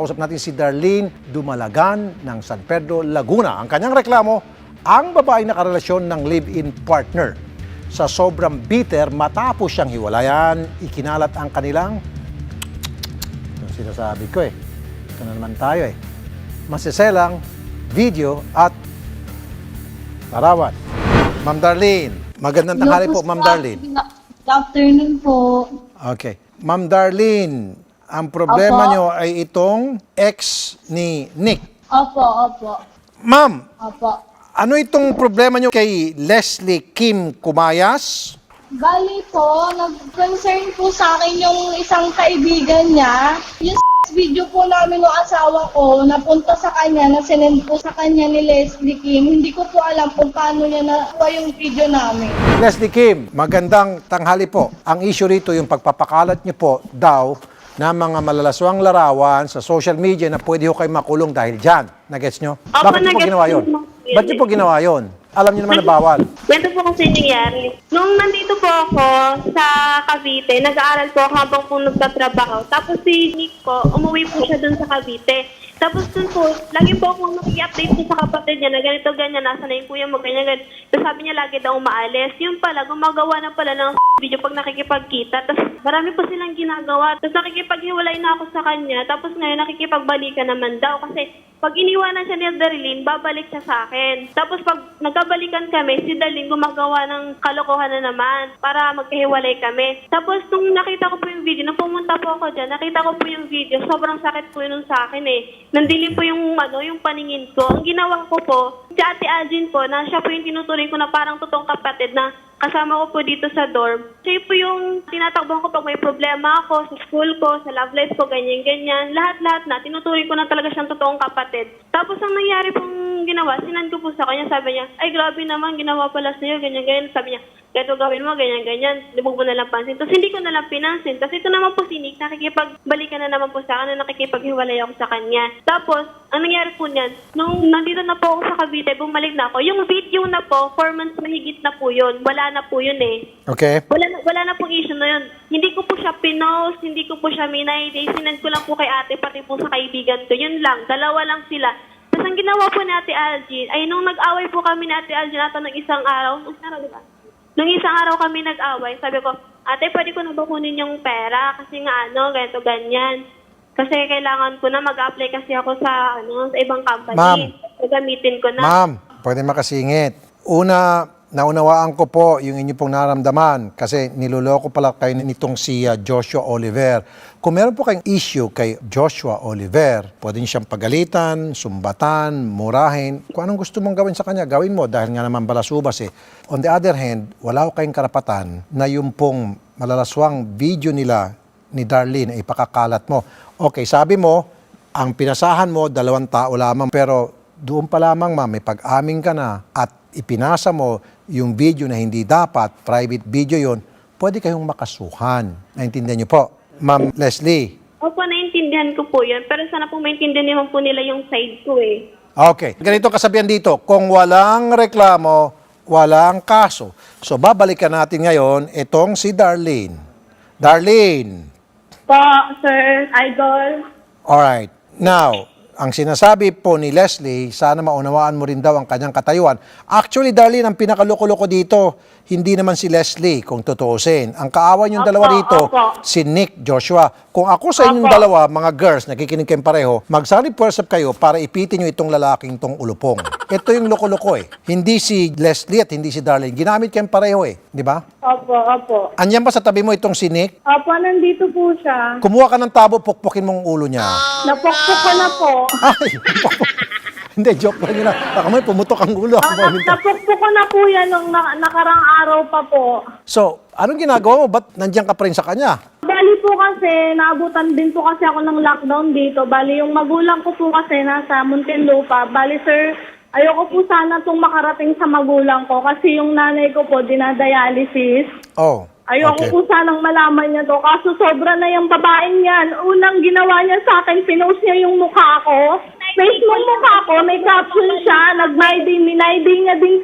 Kausap natin si Darlene Dumalagan ng San Pedro, Laguna. Ang kanyang reklamo, ang babae nakarelasyon ng live-in partner. Sa sobrang bitter, matapos siyang hiwalayan, ikinalat ang kanilang, yung sinasabi ko ito na naman tayo masiselang video at larawan. Ma'am Darlene, magandang tanghali po, Ma'am Darlene. Good afternoon po. Okay. Ma'am Darlene, ang problema nyo ay itong ex ni Nick. Opo. Ma'am, Opo. ano itong problema nyo kay Leslie Kim Kumayas? Bali po, nag-concern po sa akin yung isang kaibigan niya. Yung video po namin ng asawa ko, napunta sa kanya, na sinend po sa kanya ni Leslie Kim. Hindi ko po alam kung paano niya nakuha yung video namin. Leslie Kim, magandang tanghali po. Ang issue rito yung pagpapakalat nyo po daw na mga malalaswang larawan sa social media na pwede ho kayo makulong dahil dyan. Nagets nyo? Bakit nyo po ginawa yun? Ba't nyo po ginawa yun? Alam nyo naman na bawal. Ganito po kasi nangyari. Nung nandito po ako sa Cavite, nag-aaral po ako habang po nagtatrabaho. Tapos si Nick po, umuwi po siya dun sa Cavite. Tapos dun po, lagi po akong nag-i-update po sa kapatid niya na ganito, ganyan, nasa na yung kuya mo, ganyan, ganyan. Tapos sabi niya lagi daw umaalis. Yun pala, gumagawa na pala ng video pag nakikipagkita. Tapos marami po silang ginagawa. Tapos nakikipaghiwalay na ako sa kanya. Tapos ngayon nakikipagbalikan naman daw. Kasi pag iniwanan siya ni Darlene, babalik siya sa akin. Tapos pag nagkabalikan kami, si Darlene gumagawa ng kalokohan na naman para magkahiwalay kami. Tapos nung nakita ko po yung video, nung pumunta po ako dyan, nakita ko po yung video, sobrang sakit po yun sa akin Nandilim po yung, yung paningin ko. Ang ginawa ko po, si Ate Algin po, na siya po yung tinuturing ko na parang totoong kapatid na kasama ko po dito sa dorm. Siya po yung tinatakbuhan ko pag may problema ako sa school ko, sa love life ko, ganyan-ganyan. Lahat-lahat na, tinuturing ko na talaga siyang totoong kapatid. Tapos ang nangyari pong ginawa, sinan ko po sa kanya, sabi niya, ay grabe naman, ginawa pala sa'yo, ganyan-ganyan. Sabi niya, ganito gawin mo, ganyan-ganyan, libog mo na lang pansin. Tapos hindi ko na lang pinansin. Tapos ito naman po si Nick, nakikipagbalikan na naman po sa akin, na nakikipaghiwalay ako sa kanya. Tapos, ang nangyari po niyan, nung nandito na po ako sa Cavite, bumalik na ako. Yung video na po, 4 months mahigit na po yun. Wala na po yun Okay. Wala na pong issue na yun. Hindi ko po siya pinost, hindi ko po siya minayday. Sinend ko lang po kay ate, pati po sa kaibigan ko. Yun lang, dalawa lang sila. Tapos ang ginawa po ni Ate Algin, ay nung nag-away po kami ni Ate Algin ata ng isang araw, diba? Nung isang araw kami nag-away, sabi ko, ate, pwede ko na ba kunin yung pera? Kasi nga ganito, ganyan. Kasi kailangan ko na mag-apply kasi ako sa, sa ibang company. Ma'am. Gagamitin ko na. Ma'am, pwede makasingit. Una, naunawaan ko po yung inyo pong naramdaman kasi niloloko pala kayo nitong si Joshua Oliver. Kung meron po kayong issue kay Joshua Oliver, pwede niyo siyang pagalitan, sumbatan, murahin. Kung anong gusto mong gawin sa kanya, gawin mo dahil nga naman balasubas On the other hand, wala ko kayong karapatan na yung pong malalaswang video nila ni Darlene ay ipakakalat mo. Okay, sabi mo, ang pinasahan mo, 2 tao lamang. Pero doon pa lamang, ma'am, may pag-amin ka na at ipinasa mo yung video na hindi dapat, private video yon, pwede kayong makasuhan. Naintindihan niyo po? Ma'am Leslie. Opo, naintindihan ko po yun. Pero sana po maintindihan naman po nila yung side ko Okay. Ganito kasabihan dito, kung walang reklamo, walang kaso. So, babalikan natin ngayon itong si Darlene. Darlene. Po, Sir Idol. Alright. Now, ang sinasabi po ni Leslie, sana maunawaan mo rin daw ang kanyang katayuan. Actually, Darlene, ang pinakaloko-loko dito, hindi naman si Leslie, kung tutuusin. Ang kaawan yung dalawa rito, si Nick, Joshua. Kung ako sa inyong dalawa, mga girls, nakikinig kayong pareho, magsali-puwersap kayo para ipitin nyo itong lalaking tong ulupong. Ito yung loko-loko Hindi si Leslie at hindi si Darlene. Ginamit kayong pareho Di ba? Opo. Andiyan ba sa tabi mo itong si Nick? Opo, nandito po siya. Kumuha ka ng tabo, pukpukin mong ulo niya. Napokpok ko na po. Ay, hindi, joke lang yun. Baka may pumutok ang ulo. Napokpok ko na po yan nung nakarang araw pa po. So, anong ginagawa mo? Ba't nandiyan ka pa rin sa kanya? Bali po kasi, naabutan din po kasi ako ng lockdown dito. Bali, yung magulang ko po kasi nasa Muntinlupa. Bali, sir, ayoko po sana itong makarating sa magulang ko kasi yung nanay ko po dinadialysis. Oh, Ayoko okay. po sanang malaman niya to. Kaso sobra na yung babaeng yan. Unang ginawa niya sa akin, pinost niya yung mukha ko. Facebook mukha ko, may caption siya. Minayday niya din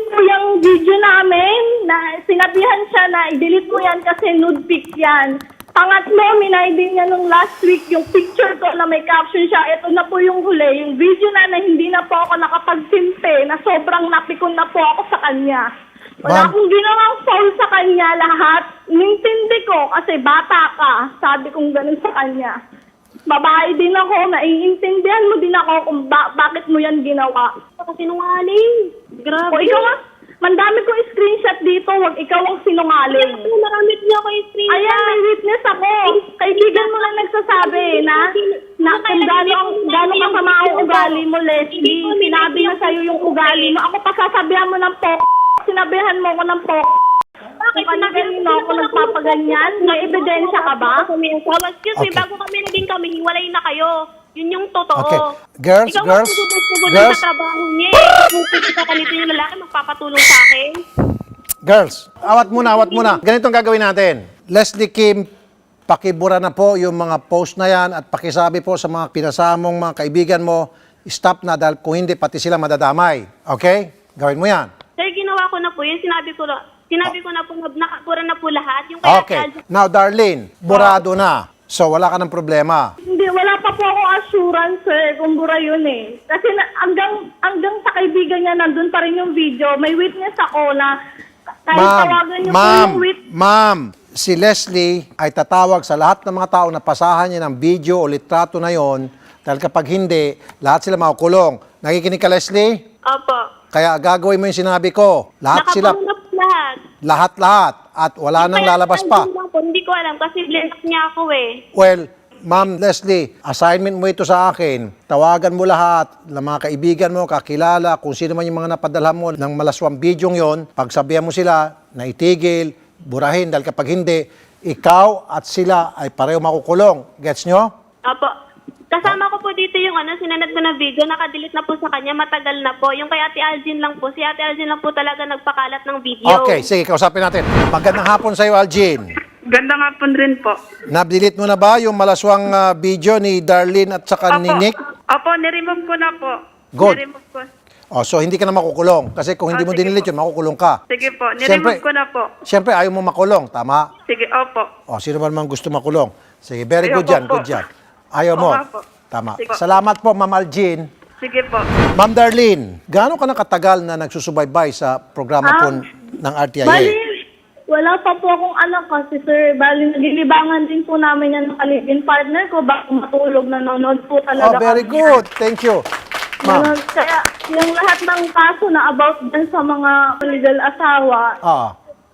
po yung video namin. Na sinabihan siya na i-delete mo yan kasi nude pic yan. Pangatlo, minay din niya nung last week yung picture ko na may caption siya. Ito na po yung huli, yung video na hindi na po ako nakapagsimpe, na sobrang napikon na po ako sa kanya. Wala Ma'am. akong ginawang foul sa kanya lahat. Nintindi ko kasi bata ka. Sabi kong ganun sa kanya. Babae din ako, naiintindihan mo din ako kung bakit mo yan ginawa. Kasi sinungaling. Grabe. O ikaw nga, mandami ko screenshot dito, wag ikaw ang sinungaling. Marami din ako yung screenshot. Ayan, may witness ako. Kaibigan mo lang nagsasabi na kung gano'ng kasama ang ugali mo, Leslie. Sinabi na sa'yo yung ugali mo. Ako pa sasabihan mo ng sinabihan mo ko ng Bakit Kung kanino ako nagpapaganyan? May ebidensya ka ba? Excuse me, Okay. bago kami naging kami, hiwalay na kayo. Yun yung totoo. Okay. Girls, Ikaw girls, ang sugod-sugod girls. sa trabaho niya. Pupunta ka kanito yung lalaki, magpapatulong sa akin. Girls, awat muna. Ganito ang gagawin natin. Leslie Kim, pakibura na po yung mga post na yan at pakisabi po sa mga pinasamong mga kaibigan mo, stop na dahil kung hindi, pati sila madadamay. Okay? Gawin mo yan. Sir, ginawa ko na po yun. Sinabi ko na po, nakabura na po lahat. Yung kaya Okay. Now, Darlene, burado na. So, wala ka ng problema. Hindi, wala pa po akong assurance, sir, kung bura yun eh. Kasi hanggang sa kaibigan niya, nandun pa rin yung video. May witness ako na kahit tawagan niyo po yung witness. Ma'am, si Leslie ay tatawag sa lahat ng mga tao na pasahan niya ng video o litrato na yon dahil kapag hindi, lahat sila makukulong. Nakikinig ka, Leslie? Opo. Kaya gagawin mo yung sinabi ko. Lahat sila, Nakapanap lahat. lahat. At wala nang Kaya lalabas pa. Hindi ko alam kasi blinak niya ako eh. Well, Ma'am Leslie, assignment mo ito sa akin. Tawagan mo lahat ng mga kaibigan mo, kakilala, kung sino man yung mga napadalhan mo ng malaswang bidyong yon. Pagsabihan mo sila na itigil, burahin, dahil kapag hindi, ikaw at sila ay pareho makukulong. Gets nyo? Opo. Kasama ko po dito yung sinanad ko na video, nakadelete na po sa kanya, matagal na po. Yung kay Ate Algin lang po, si Ate Algin lang po talaga nagpakalat ng video. Okay, sige, kausapin natin. Magandang hapon sa iyo, Algin. Ganda nga po rin po. Na-delete mo na ba yung malaswang video ni Darlene at saka ni Nick? Opo, niremove ko na po. Good. Niremove ko. Oh, so hindi ka na makukulong. Kasi kung hindi mo Sige dinilit po. yun, makukulong ka. Sige po, Siyempre- niremove ko na po. Siyempre, ayaw mo makulong. Tama? Sige, opo. O, sino man man gusto makulong. Sige, very Ayaw good ko yan, po. good yan. Ayaw mo. Oo nga po. Tama. Sige. Salamat po, Ma'am Algin. Sige po. Ma'am Darlene, gaano ka nakatagal na nagsusubaybay sa programa po ng RTIA? Bali, wala pa po akong anak kasi, sir. Bali, nagilibangan din po namin yan ng kalibin partner ko. Baka matulog, nanonood po talaga. Oh, very kami. good. Thank you. Ma'am, Nanonood. Kaya, yung lahat ng kaso na about din sa mga legal asawa,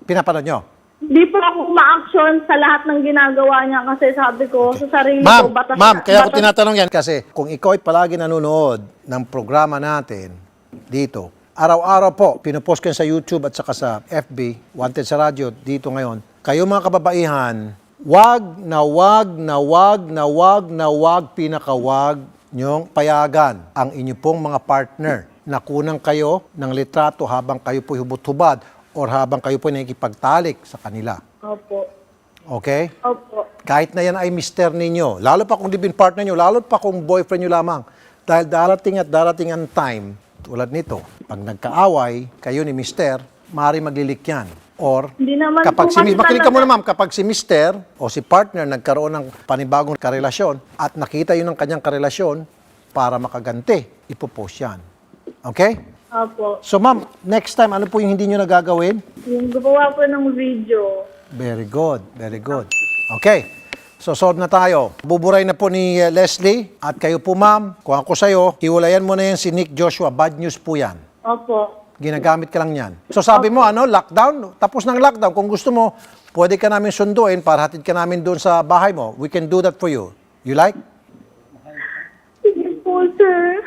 pinapanood nyo? di po ako ma-action sa lahat ng ginagawa niya kasi sabi ko sa sarili ko, Ma'am, kaya ako tinatanong yan kasi kung ikaw ay palagi nanonood ng programa natin dito, araw-araw po, pinupost ko yan sa YouTube at saka sa FB, Wanted sa radyo, dito ngayon. Kayo mga kababaihan, pinakawag nyong payagan ang inyo pong mga partner na kunang kayo ng litrato habang kayo po hubot-hubad or habang kayo po nakikipagtalik sa kanila. Opo. Okay? Opo. Kahit na yan ay mister ninyo, lalo pa kung live-in partner nyo, lalo pa kung boyfriend nyo lamang. Dahil darating ang time, tulad nito, pag nagkaaway, kayo ni mister, maaari maglilik yan. Or, Hindi naman kapag po kasi makinig ka talaga- muna ma'am, kapag si mister o si partner nagkaroon ng panibagong karelasyon at nakita yun ng kanyang karelasyon para makaganti, ipopost yan. Okay? Opo. So ma'am, next time, ano po yung hindi nyo nagagawin? Yung gumawa po ng video. Very good, very good. Okay, so solve na tayo. Buburay na po ni Leslie at kayo po ma'am, kung ako sa'yo, hiwalayan mo na yan si Nick Joshua. Bad news po yan. Opo. Ginagamit ka lang yan. So sabi mo, lockdown? Tapos ng lockdown, kung gusto mo, pwede ka namin sunduin para hatid ka namin doon sa bahay mo. We can do that for you. You like? Sige po, sir.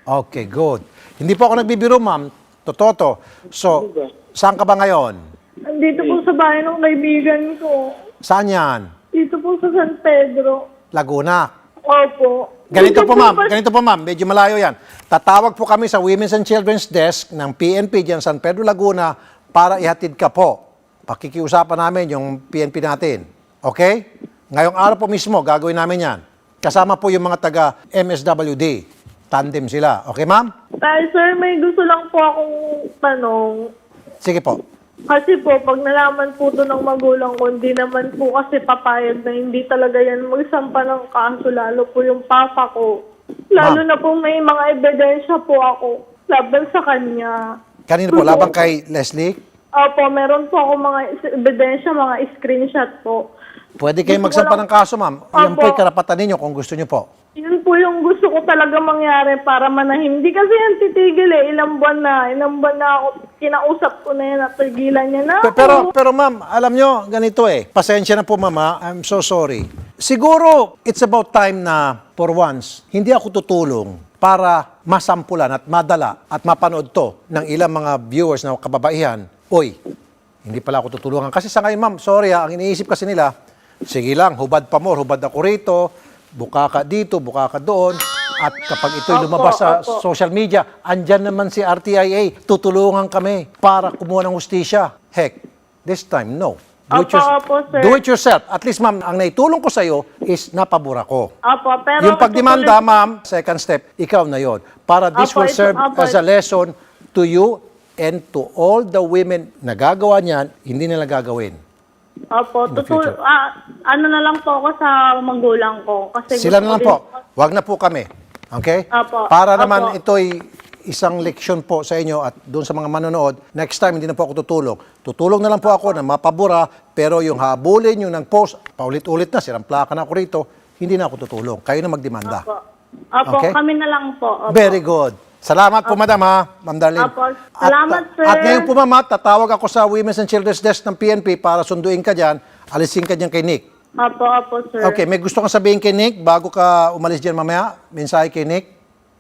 Okay, good. Hindi po ako nagbibiro, ma'am. Totoo to. So, saan ka ba ngayon? Andito po sa bahay ng kaibigan ko. Saan yan? Dito po sa San Pedro. Laguna. Opo. Ganito Dito po ma'am, medyo malayo yan. Tatawag po kami sa Women's and Children's Desk ng PNP dyan San Pedro, Laguna para ihatid ka po. Pakikiusapan namin yung PNP natin. Okay? Ngayong araw po mismo, gagawin namin yan. Kasama po yung mga taga MSWD. Tandem sila. Okay, ma'am? Dahil, sir, may gusto lang po akong tanong. Sige po. Kasi po, pag nalaman po doon ng magulang ko, hindi naman po kasi papayag na hindi talaga yan magsampa ng kaso, lalo po yung papa ko. Lalo na po may mga ebidensya po ako laban sa kanya. Kanino po? Labang kay Leslie? Opo, meron po ako mga ebidensya, mga screenshot po. Pwede kayo Gusto ko magsampa lang- ng kaso, ma'am. Yan Opo. po yung karapatan ninyo kung gusto nyo po. Yun po yung gusto ko talaga mangyari para manahim. Hindi kasi yan titigil eh. Ilang buwan na ako. Kinausap ko na yan at tigilan niya na ako. Pero ma'am, alam nyo, ganito eh. Pasensya na po, mama. I'm so sorry. Siguro, it's about time na, for once, hindi ako tutulong para masampulan at madala at mapanood to ng ilang mga viewers na kababaihan. Oy, hindi pala ako tutulungan. Kasi sa ngayon, ma'am, sorry ang iniisip kasi nila, sige lang, hubad pa more, hubad ako rito, buka ka dito, buka ka doon. At kapag ito'y lumabas sa social media, andyan naman si RTIA, tutulungan kami para kumuha ng hustisya. Heck, this time, no. Opo, sir. Do it yourself. At least, ma'am, ang naitulong ko sa iyo is napabura ko. Opo, pero... Yung pagdemanda, ma'am, second step, ikaw na yon. Para this Opo, will serve opo. as a lesson to you and to all the women na gagawa niyan, hindi nila gagawin. Opo, In the future. ano na lang po ako sa magulang ko. Kasi Sila gusto na lang ko po. din- Wag na po kami. Okay? Opo. Para Opo. naman ito'y isang leksyon po sa inyo at doon sa mga manonood, next time hindi na po ako tutulong. Tutulong na lang po ako na mapabura, pero yung habulin, yung nang-post, paulit-ulit na, sirang plaka na ako rito, hindi na ako tutulong. Kayo na magdemanda. Opo, Okay? kami na lang po. Opo. Very good. Salamat po, madam, ha? Ma'am Darlene. Opo. Salamat, sir. At ngayon po, ma'am, tatawag ako sa Women's and Children's Desk ng PNP para sunduin ka dyan, alisin ka dyan kay Nick. Opo, sir. Okay, may gusto kang sabihin kay Nick bago ka umalis dyan mamaya? Mensahe kay Nick?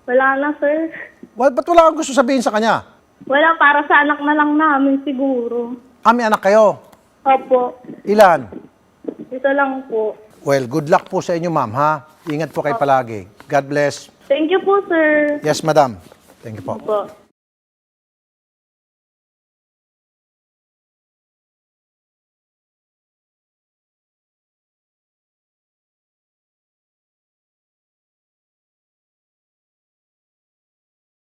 Wala na, sir. Ba't wala kang gusto sabihin sa kanya? Wala, para sa anak na lang namin siguro. May anak kayo. Opo. Ilan? Ito lang po. Well, good luck po sa inyo, ma'am, ha? Ingat po kayo palagi. God bless. Thank you po, sir. Yes, madam. Thank you po. Opo.